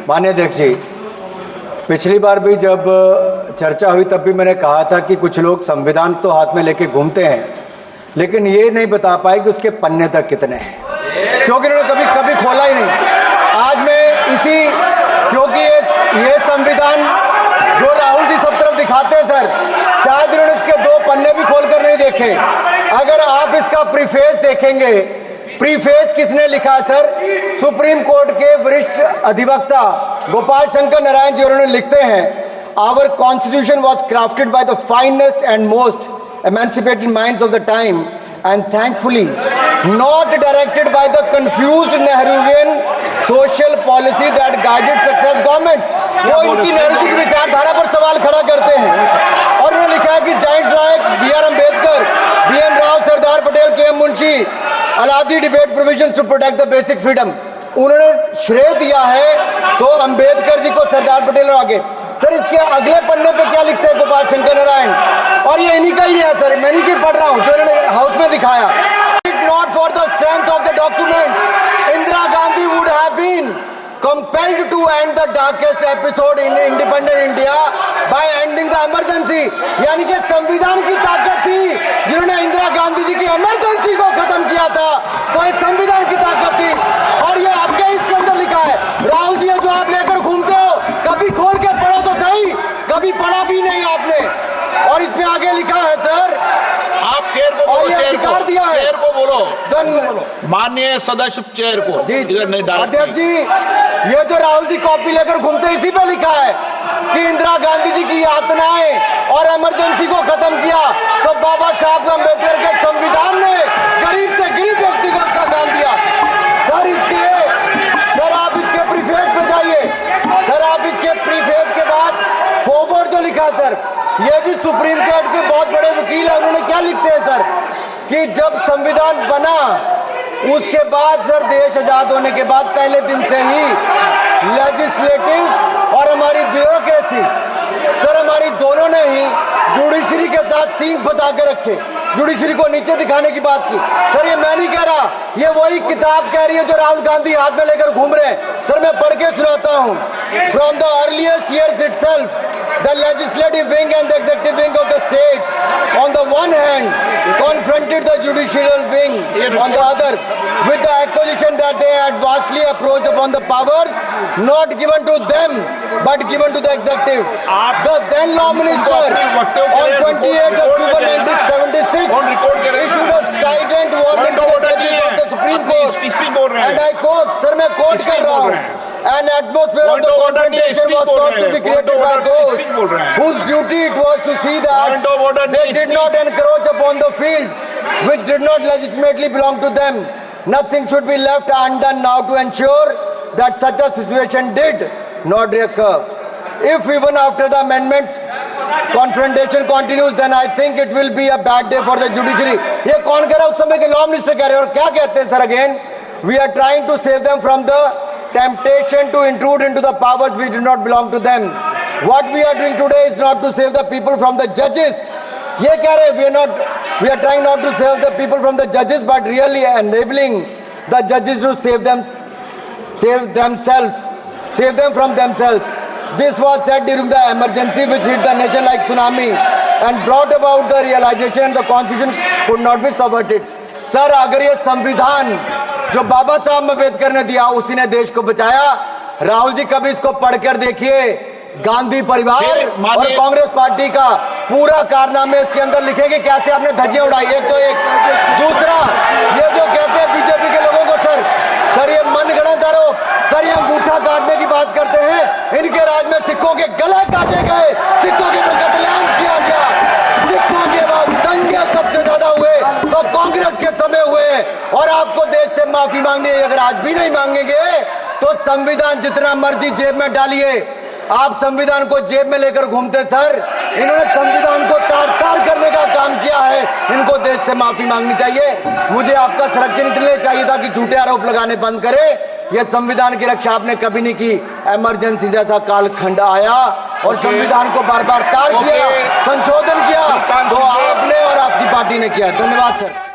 मान्य अध्यक्ष जी, पिछली बार भी जब चर्चा हुई तब भी मैंने कहा था कि कुछ लोग संविधान तो हाथ में लेके घूमते हैं, लेकिन ये नहीं बता पाए कि उसके पन्ने तक कितने हैं, क्योंकि उन्होंने कभी खोला ही नहीं। आज मैं क्योंकि ये संविधान जो राहुल जी सब तरफ दिखाते हैं सर, शायद उन्होंने इसके 2 पन्ने भी खोलकर नहीं देखे। अगर आप इसका प्रीफेस देखेंगे, प्रीफेस किसने लिखा है सर? सुप्रीम कोर्ट के वरिष्ठ अधिवक्ता गोपाल शंकर नारायण जी। उन्होंने लिखते हैं, our constitution was crafted by the finest and most emancipated minds of the time and thankfully not directed by the confused Nehruvian social policy that guided success governments। वो इनकी नेहरू जी की विचारधारा पर सवाल खड़ा करते हैं। और उन्होंने लिखा है कि giants like B.R. Ambedkar, B.N. Rao, Sardar Patel, K.M. Munshi Alladi debate provisions to protect the basic freedom. उन्होंने श्रेय दिया है तो अम्बेडकर जी को, सरदार पटेल और आगे। सर इसके अगले पन्ने पे क्या लिखते हैं गोपाल शंकर नारायण? और ये इन्हीं का ही है सर, मैं नहीं पढ़ रहा हूँ, जो इन्होंने हाउस में दिखाया। Not for the strength of the document, Indira Gandhi would have been compelled to end the darkest episode in independent India by ending the emergency। यानी कि संविधान की ताकत थी, जिन्होंने इंदिरा गांधी जी की इमरजेंसी को खत्म किया था, तो ये संविधान की ताकत थी। और ये आपके इसके अंदर लिखा है, राहुल जी जो आप लेकर घूमते हो, कभी खोल के पढ़ो तो सही, कभी पढ़ा भी नहीं आपने। और इसमें आगे लिखा है सर, आप चेयर को बोलो, अधिकार दिया है, चेयर को बोलो, माननीय सदस्य चेयर को। जी अध्यक्ष जी, ये जो राहुल जी कॉपी लेकर घूमते, इसी पे लिखा है कि इंदिरा गांधी जी की यातनाएं और इमरजेंसी को खत्म किया, तो बाबा साहब अम्बेडकर के संविधान ने गरीब से गरीब व्यक्ति को उसका काम दिया। सर आप इसके प्रीफेस पे जाइए, सर आप इसके प्रीफेस के बाद फॉरवर्ड जो लिखा सर, ये भी सुप्रीम कोर्ट के बहुत बड़े वकील है। उन्होंने क्या लिखते हैं सर कि जब संविधान बना उसके बाद सर, देश आजाद होने के बाद पहले दिन से ही लेजिस्लेटिव और हमारी ब्यूरोक्रेसी सर, हमारी दोनों ने ही जुडिशरी के साथ सींग फंसा के रखे, जुडिशरी को नीचे दिखाने की बात की। सर ये मैं नहीं कह रहा, ये वही किताब कह रही है जो राहुल गांधी हाथ में लेकर घूम रहे हैं। सर मैं पढ़ के सुनाता हूँ। From the earliest years itself the legislative wing and the executive wing of the state on the one hand confronted the judicial wing on the other with the accusation that they had vastly approached upon the powers not given to them but given to the executive। The then law minister on 28th October 1976 issued a strident warning to the judges of the Supreme Court and I quote, sir मैं quote कर रहा हूँ, an atmosphere of the confrontation was thought to be created by those whose duty it was to see that they did not encroach upon the field which did not legitimately belong to them। Nothing should be left undone now to ensure that such a situation did not recur। If even after the amendments confrontation continues, then I think it will be a bad day for the judiciary। ये कौन कह रहा है? उस समय के law minister कह रहे हैं। और क्या कहते हैं sir again? We are trying to save them from the temptation to intrude into the powers which do not belong to them। What we are doing today is not to save the people from the judges। ये कह रहे हैं, we are trying not to save the people from the judges but really enabling the judges to save them from themselves। This was said during the emergency which hit the nation like tsunami and brought about the realization and the constitution could not be subverted। Sir अगर ये संविधान जो बाबा साहब अम्बेडकर ने दिया उसी ने देश को बचाया। राहुल जी कभी इसको पढ़कर देखिए, गांधी परिवार और कांग्रेस पार्टी का पूरा कारनामे इसके अंदर लिखेंगे, कैसे आपने धज्जियां उड़ाई। एक तो एक, दूसरा ये जो कहते हैं बीजेपी के लोगों को सर ये मनगढ़ंत आरोप, सर ये अंगूठा काटने की बात करते हैं। इनके राज में सिखों के गले काटे गए, सिखों के कत्लेआम किया गया, सिखों के बाद दंगे सबसे ज्यादा हुए तो कांग्रेस के समय हुए। और आपको देश से माफी मांगनी है, अगर आज भी नहीं मांगेंगे तो संविधान जितना मर्जी जेब में डालिए। आप संविधान को जेब में लेकर घूमते सर, इन्होंने संविधान को तार-तार करने का काम किया है। इनको देश से माफी मांगनी चाहिए। मुझे आपका संरक्षण इसलिए चाहिए था कि झूठे आरोप लगाने बंद करे। यह संविधान की रक्षा आपने कभी नहीं की। इमरजेंसी जैसा कालखंड आया और संविधान को बार बार तार किया, संशोधन किया, तो आपने और आपकी पार्टी ने किया। धन्यवाद सर।